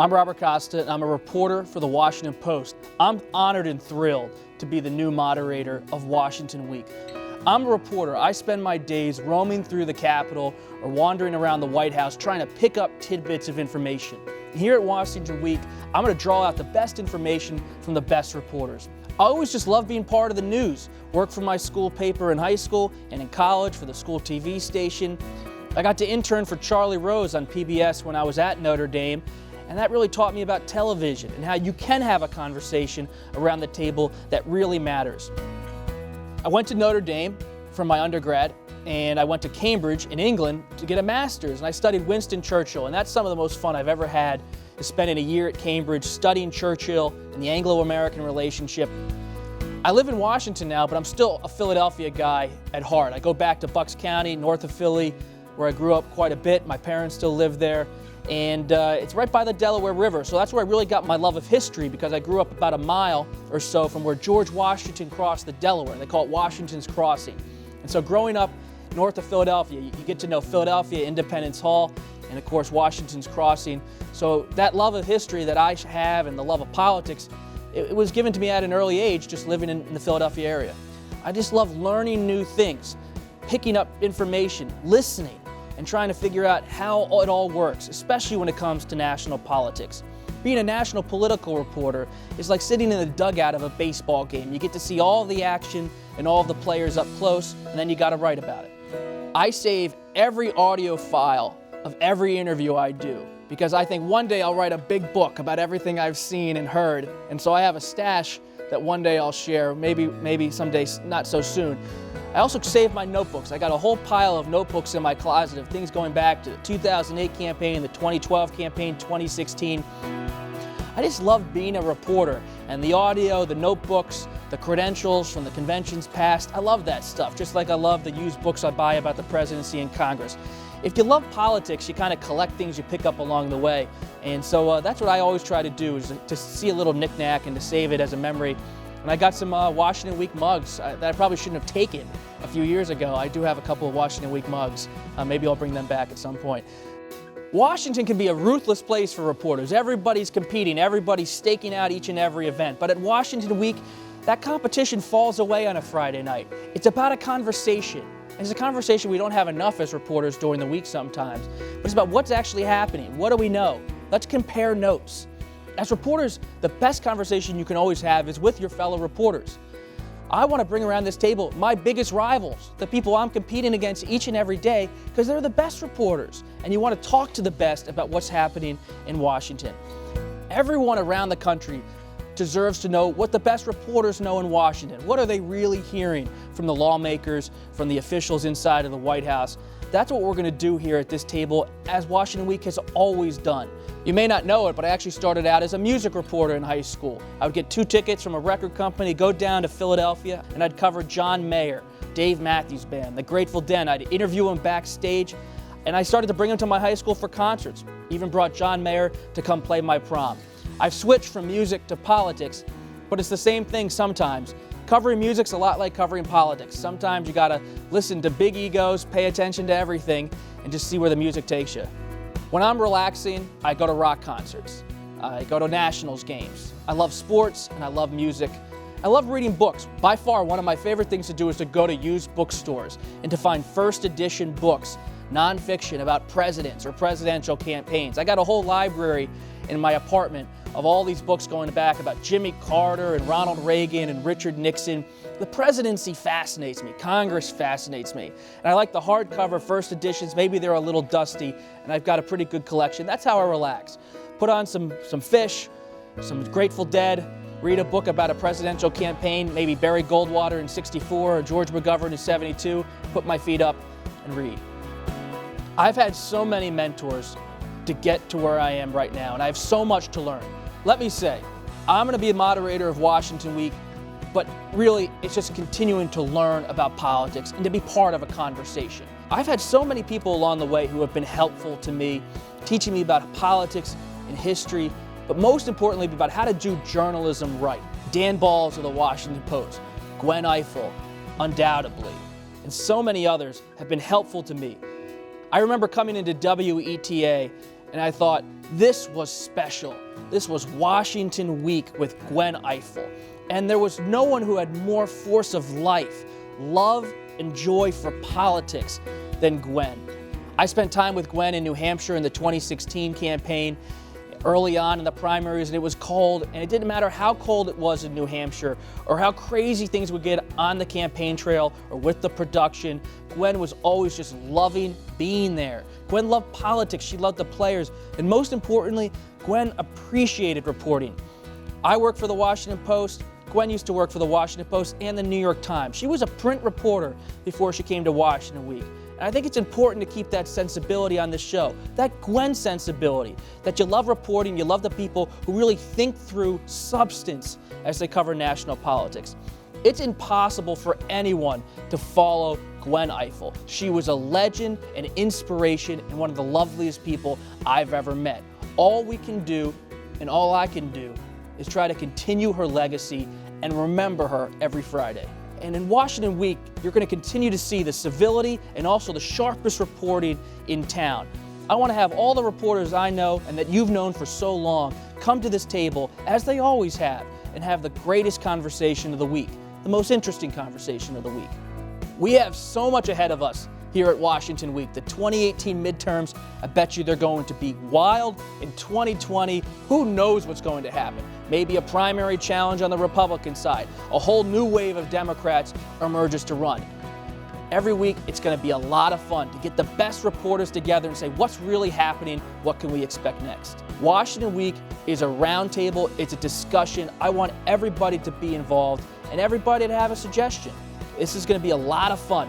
I'm Robert Costa, and I'm a reporter for the Washington Post. I'm honored and thrilled to be the new moderator of Washington Week. I'm a reporter. I spend my days roaming through the Capitol or wandering around the White House trying to pick up tidbits of information. Here at Washington Week, I'm going to draw out the best information from the best reporters. I always just love being part of the news. Worked for my school paper in high school and in college for the school TV station. I got to intern for Charlie Rose on PBS when I was at Notre Dame, and that really taught me about television and how you can have a conversation around the table that really matters. I went to Notre Dame for my undergrad, and I went to Cambridge in England to get a master's, and I studied Winston Churchill, and that's some of the most fun I've ever had, is spending a year at Cambridge studying Churchill and the Anglo-American relationship. I live in Washington now, but I'm still a Philadelphia guy at heart. I go back to Bucks County, north of Philly, where I grew up quite a bit. My parents still live there, and it's right by the Delaware River, so that's where I really got my love of history, because I grew up about a mile or so from where George Washington crossed the Delaware. They call it Washington's Crossing. And so growing up north of Philadelphia, you get to know Philadelphia, Independence Hall, and of course Washington's Crossing. So that love of history that I have and the love of politics, it was given to me at an early age just living in the Philadelphia area. I just love learning new things, picking up information, listening, and trying to figure out how it all works, especially when it comes to national politics. Being a national political reporter is like sitting in the dugout of a baseball game. You get to see all the action and all the players up close, and then you got to write about it. I save every audio file of every interview I do, because I think one day I'll write a big book about everything I've seen and heard, and so I have a stash that one day I'll share, maybe someday not so soon. I also save my notebooks. I got a whole pile of notebooks in my closet of things going back to the 2008 campaign, the 2012 campaign, 2016. I just love being a reporter, and the audio, the notebooks, the credentials from the conventions past. I love that stuff, just like I love the used books I buy about the presidency and Congress. If you love politics, you kind of collect things you pick up along the way. And so that's what I always try to do, is to see a little knick-knack and to save it as a memory. And I got some Washington Week mugs that I probably shouldn't have taken a few years ago. I do have a couple of Washington Week mugs. Maybe I'll bring them back at some point. Washington can be a ruthless place for reporters. Everybody's competing, everybody's staking out each and every event. But at Washington Week, that competition falls away on a Friday night. It's about a conversation. And it's a conversation we don't have enough as reporters during the week sometimes. But it's about what's actually happening. What do we know? Let's compare notes. As reporters, the best conversation you can always have is with your fellow reporters. I want to bring around this table my biggest rivals, the people I'm competing against each and every day, because they're the best reporters, and you want to talk to the best about what's happening in Washington. Everyone around the country deserves to know what the best reporters know in Washington. What are they really hearing from the lawmakers, from the officials inside of the White House? That's what we're going to do here at this table, as Washington Week has always done. You may not know it, but I actually started out as a music reporter in high school. I would get 2 tickets from a record company, go down to Philadelphia, and I'd cover John Mayer, Dave Matthews Band, the Grateful Dead. I'd interview them backstage, and I started to bring them to my high school for concerts. Even brought John Mayer to come play my prom. I've switched from music to politics, but it's the same thing sometimes. Covering music's a lot like covering politics. Sometimes you gotta listen to big egos, pay attention to everything, and just see where the music takes you. When I'm relaxing, I go to rock concerts. I go to Nationals games. I love sports and I love music. I love reading books. By far, one of my favorite things to do is to go to used bookstores and to find first edition books, nonfiction about presidents or presidential campaigns. I got a whole library in my apartment of all these books going back about Jimmy Carter and Ronald Reagan and Richard Nixon. The presidency fascinates me. Congress fascinates me. And I like the hardcover first editions. Maybe they're a little dusty, and I've got a pretty good collection. That's how I relax. Put on some Fish, some Grateful Dead, read a book about a presidential campaign, maybe Barry Goldwater in '64 or George McGovern in '72, put my feet up and read. I've had so many mentors to get to where I am right now, and I have so much to learn. Let me say, I'm going to be a moderator of Washington Week, but really it's just continuing to learn about politics and to be part of a conversation. I've had so many people along the way who have been helpful to me, teaching me about politics and history, but most importantly about how to do journalism right. Dan Balls of the Washington Post, Gwen Ifill, undoubtedly, and so many others have been helpful to me. I remember coming into WETA and I thought, This was special. This was Washington Week with Gwen Ifill. And there was no one who had more force of life, love, and joy for politics than Gwen. I spent time with Gwen in New Hampshire in the 2016 campaign, early on in the primaries, and it was cold, and it didn't matter how cold it was in New Hampshire or how crazy things would get on the campaign trail or with the production. Gwen was always just loving being there. Gwen loved politics, she loved the players, and most importantly, Gwen appreciated reporting. I work for the Washington Post. Gwen used to work for the Washington Post and the New York Times. She was a print reporter before she came to Washington Week. And I think it's important to keep that sensibility on this show, that Gwen sensibility, that you love reporting, you love the people who really think through substance as they cover national politics. It's impossible for anyone to follow Gwen Ifill. She was a legend, an inspiration, and one of the loveliest people I've ever met. All we can do, and all I can do, is try to continue her legacy and remember her every Friday. And in Washington Week, you're going to continue to see the civility and also the sharpest reporting in town. I want to have all the reporters I know and that you've known for so long come to this table, as they always have, and have the greatest conversation of the week, the most interesting conversation of the week. We have so much ahead of us here at Washington Week. The 2018 midterms, I bet you they're going to be wild. In 2020, who knows what's going to happen? Maybe a primary challenge on the Republican side. A whole new wave of Democrats emerges to run. Every week, it's going to be a lot of fun to get the best reporters together and say, what's really happening? What can we expect next? Washington Week is a roundtable. It's a discussion. I want everybody to be involved and everybody to have a suggestion. This is going to be a lot of fun.